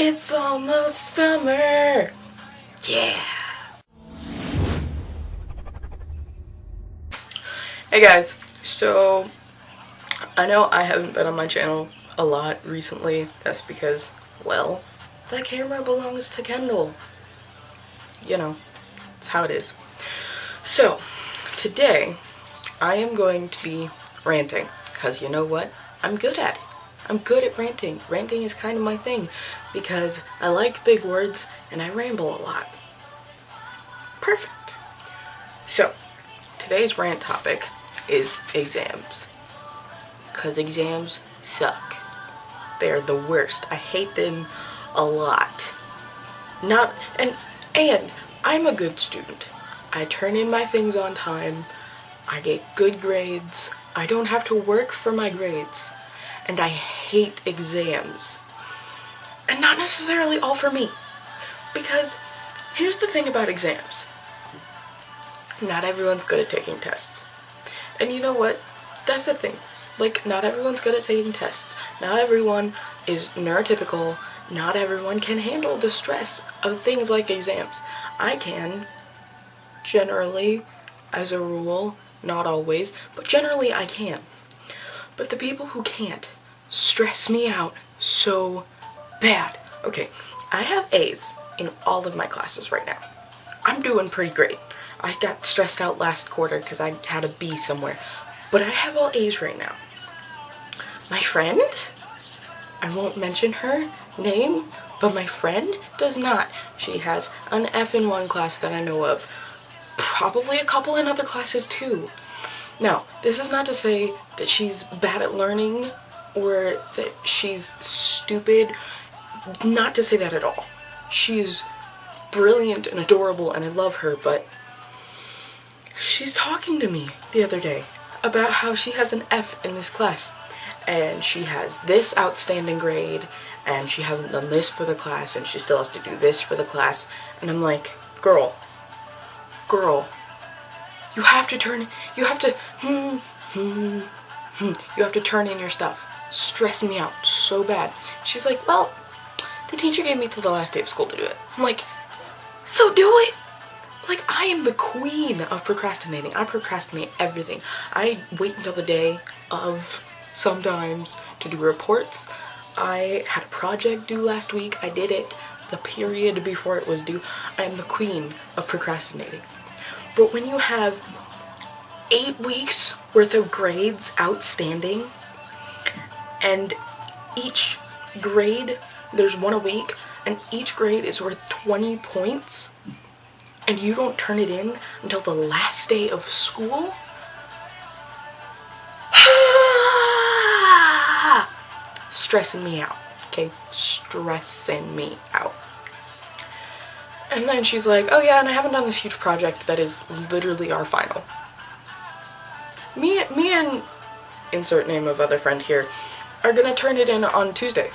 It's almost summer! Yeah! Hey guys, so I know I haven't been on my channel a lot recently. That's because, well, the camera belongs to Kendall. You know, it's how it is. So, today I am going to be ranting, because you know what? I'm good at it. I'm good at ranting. Ranting is kind of my thing, because I like big words and I ramble a lot. Perfect. So, today's rant topic is exams. Because exams suck. They're the worst. I hate them a lot. And I'm a good student. I turn in my things on time. I get good grades. I don't have to work for my grades. And I hate exams. And not necessarily all for me. Because here's the thing about exams. Not everyone's good at taking tests. And you know what? That's the thing. Like, not everyone's good at taking tests. Not everyone is neurotypical. Not everyone can handle the stress of things like exams. I can, generally, as a rule, not always, but generally I can. But the people who can't stress me out so bad. Okay, I have A's in all of my classes right now. I'm doing pretty great. I got stressed out last quarter because I had a B somewhere. But I have all A's right now. My friend, I won't mention her name, but my friend does not. She has an F in one class that I know of. Probably a couple in other classes too. Now, this is not to say that she's bad at learning or that she's stupid. Not to say that at all. She's brilliant and adorable and I love her, but she's talking to me the other day about how she has an F in this class and she has this outstanding grade and she hasn't done this for the class and she still has to do this for the class. And I'm like, girl, you have to turn in your stuff. Stressing me out so bad. She's like, well, the teacher gave me till the last day of school to do it. I'm like, so do it! Like, I am the queen of procrastinating. I procrastinate everything. I wait until the day of sometimes to do reports. I had a project due last week. I did it the period before it was due. I am the queen of procrastinating. But when you have 8 weeks worth of grades outstanding, and each grade, there's one a week, and each grade is worth 20 points, and you don't turn it in until the last day of school? Stressing me out, okay? Stressing me out. And then she's like, oh yeah, and I haven't done this huge project that is literally our final. Me and insert name of other friend here are gonna turn it in on Tuesday.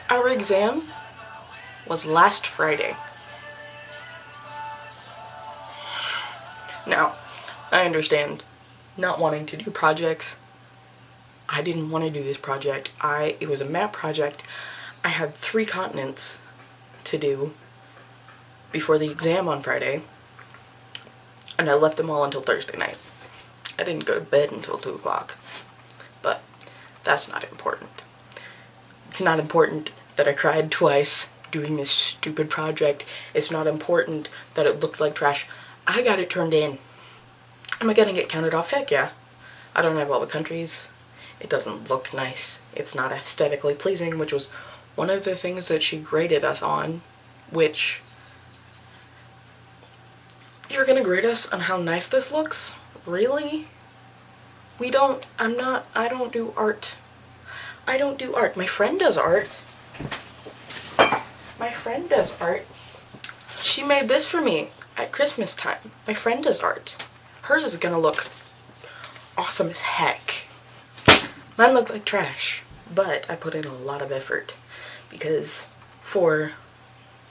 Our exam was last Friday. Now, I understand not wanting to do projects. I didn't want to do this project. It was a map project. I had 3 continents to do before the exam on Friday, and I left them all until Thursday night. I didn't go to bed until 2 o'clock, but that's not important. It's not important that I cried twice doing this stupid project. It's not important that it looked like trash. I got it turned in. Am I gonna get counted off? Heck yeah. I don't have all the countries. It doesn't look nice. It's not aesthetically pleasing, which was one of the things that she graded us on, which, you're gonna grade us on how nice this looks? Really? I don't do art. I don't do art. My friend does art. She made this for me at Christmas time. My friend does art. Hers is gonna look awesome as heck. Mine look like trash, but I put in a lot of effort because for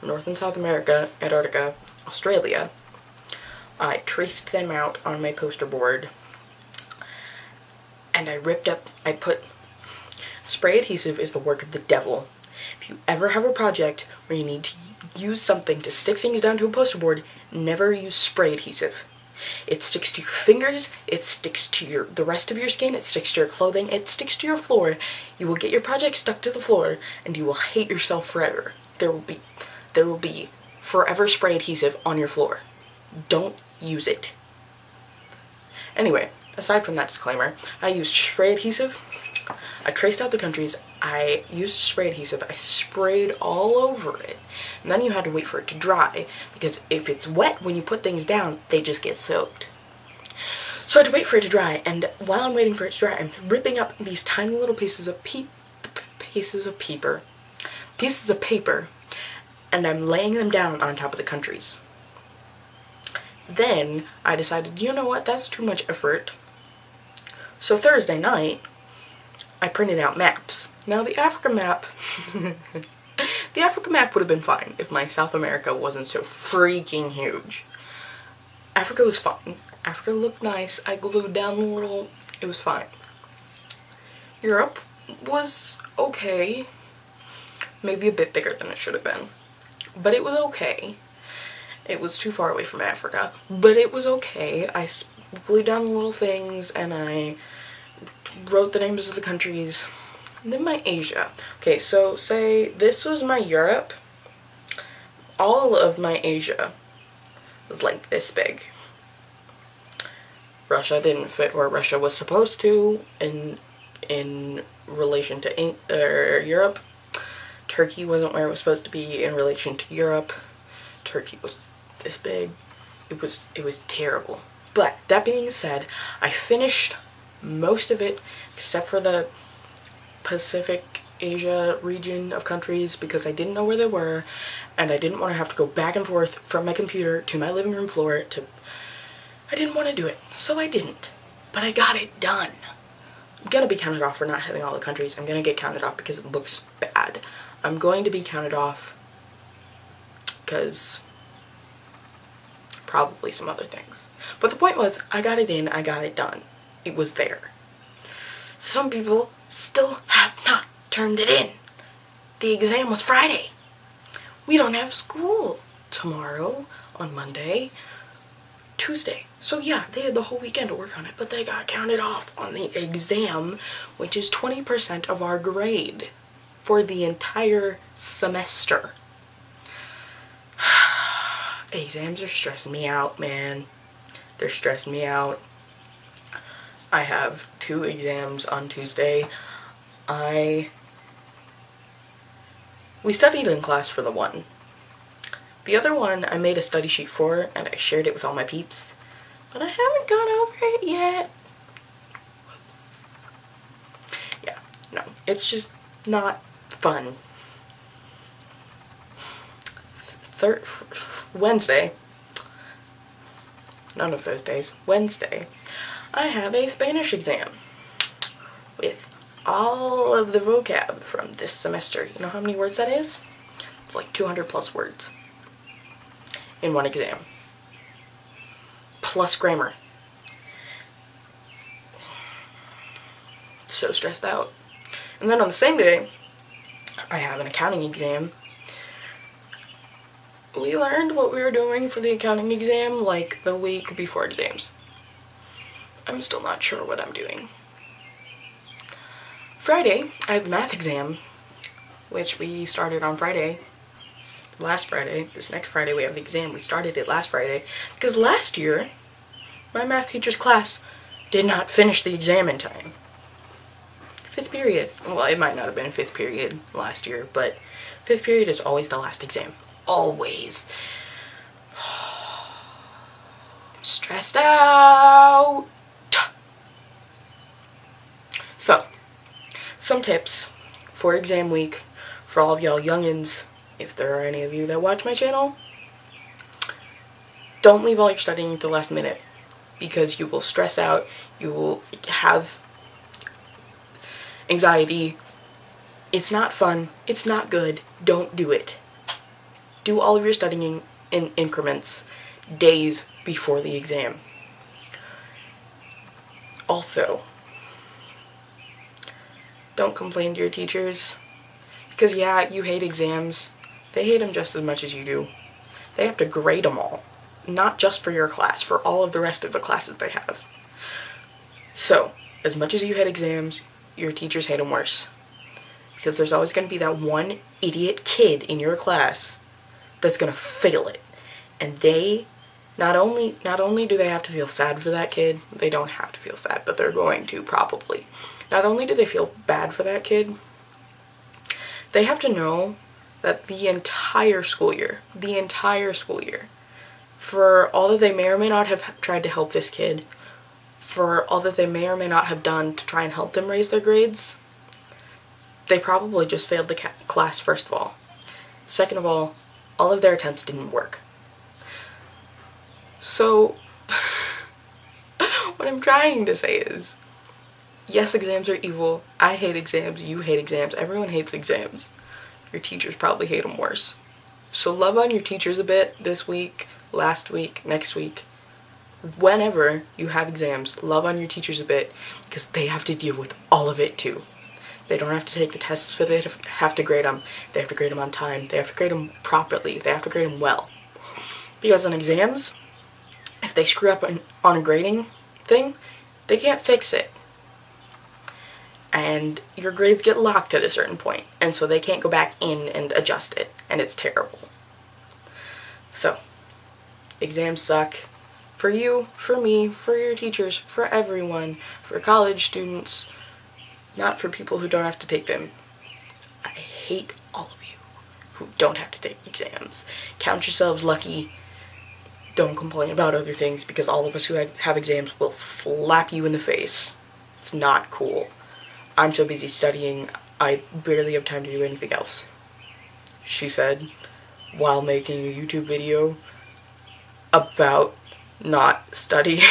North and South America, Antarctica, Australia, I traced them out on my poster board and I put, spray adhesive is the work of the devil. If you ever have a project where you need to use something to stick things down to a poster board, never use spray adhesive. It sticks to your fingers, it sticks to the rest of your skin, it sticks to your clothing, it sticks to your floor. You will get your project stuck to the floor, and you will hate yourself forever. There will be forever spray adhesive on your floor. Don't use it. Anyway, aside from that disclaimer, I used spray adhesive. I traced out the countries. I used spray adhesive. I sprayed all over it. And then you had to wait for it to dry, because if it's wet when you put things down, they just get soaked. So I had to wait for it to dry, and while I'm waiting for it to dry, I'm ripping up these tiny little pieces of paper, and I'm laying them down on top of the countries. Then I decided, you know what, that's too much effort. So Thursday night, I printed out maps. Now the Africa map, the Africa map would have been fine if my South America wasn't so freaking huge. Africa was fine. Africa looked nice. I glued down the little, it was fine. Europe was okay. Maybe a bit bigger than it should have been. But it was okay. It was too far away from Africa. But it was okay. I glued down the little things and I wrote the names of the countries. And then my Asia. Okay, so say this was my Europe. All of my Asia was like this big. Russia didn't fit where Russia was supposed to in relation to Europe. Turkey wasn't where it was supposed to be in relation to Europe. Turkey was this big. It was terrible. But that being said, I finished most of it except for the Pacific Asia region of countries because I didn't know where they were and I didn't want to have to go back and forth from my computer to my living room floor I didn't want to do it, so I didn't. But I got it done. I'm gonna be counted off for not having all the countries. I'm gonna get counted off because it looks bad. I'm going to be counted off because probably some other things. But the point was, I got it in, I got it done. It was there. Some people still have not turned it in. The exam was Friday. We don't have school tomorrow, on Monday, Tuesday. So yeah, they had the whole weekend to work on it, but they got counted off on the exam, which is 20% of our grade for the entire semester. Exams are stressing me out, man. They're stressing me out. I have 2 exams on Tuesday. We studied in class for the one. The other one I made a study sheet for and I shared it with all my peeps, but I haven't gone over it yet. Yeah, no, it's just not fun. Wednesday, none of those days, Wednesday, I have a Spanish exam with all of the vocab from this semester. You know how many words that is? It's like 200 plus words in one exam, plus grammar. So stressed out. And then on the same day, I have an accounting exam. We learned what we were doing for the accounting exam like the week before exams. I'm still not sure what I'm doing. Friday, I have a math exam, which we started on Friday. Last Friday. This next Friday we have the exam. We started it last Friday because last year my math teacher's class did not finish the exam in time. 5th period. Well, it might not have been 5th period last year, but 5th period is always the last exam. Always. I'm stressed out. So, some tips for exam week for all of y'all youngins, if there are any of you that watch my channel. Don't leave all your studying to the last minute because you will stress out, you will have anxiety. It's not fun, it's not good, don't do it. Do all of your studying in increments days before the exam. Also, Don't complain to your teachers. Because yeah, you hate exams. They hate them just as much as you do. They have to grade them all. Not just for your class, for all of the rest of the classes they have. So, as much as you hate exams, your teachers hate them worse. Because there's always going to be that one idiot kid in your class that's going to fail it. And they, not only do they have to feel sad for that kid, they don't have to feel sad, but they're going to probably. Not only do they feel bad for that kid, they have to know that the entire school year, for all that they may or may not have tried to help this kid, for all that they may or may not have done to try and help them raise their grades, they probably just failed the class, first of all. Second of all of their attempts didn't work. So, what I'm trying to say is, yes, exams are evil. I hate exams. You hate exams. Everyone hates exams. Your teachers probably hate them worse. So love on your teachers a bit this week, last week, next week. Whenever you have exams, love on your teachers a bit, because they have to deal with all of it too. They don't have to take the tests, but they have to grade them. They have to grade them on time. They have to grade them properly. They have to grade them well. Because on exams, if they screw up on a grading thing, they can't fix it. And your grades get locked at a certain point, and so they can't go back in and adjust it, and it's terrible. So, exams suck. For you, for me, for your teachers, for everyone, for college students, not for people who don't have to take them. I hate all of you who don't have to take exams. Count yourselves lucky. Don't complain about other things, because all of us who have exams will slap you in the face. It's not cool. I'm so busy studying, I barely have time to do anything else. She said, while making a YouTube video about not studying.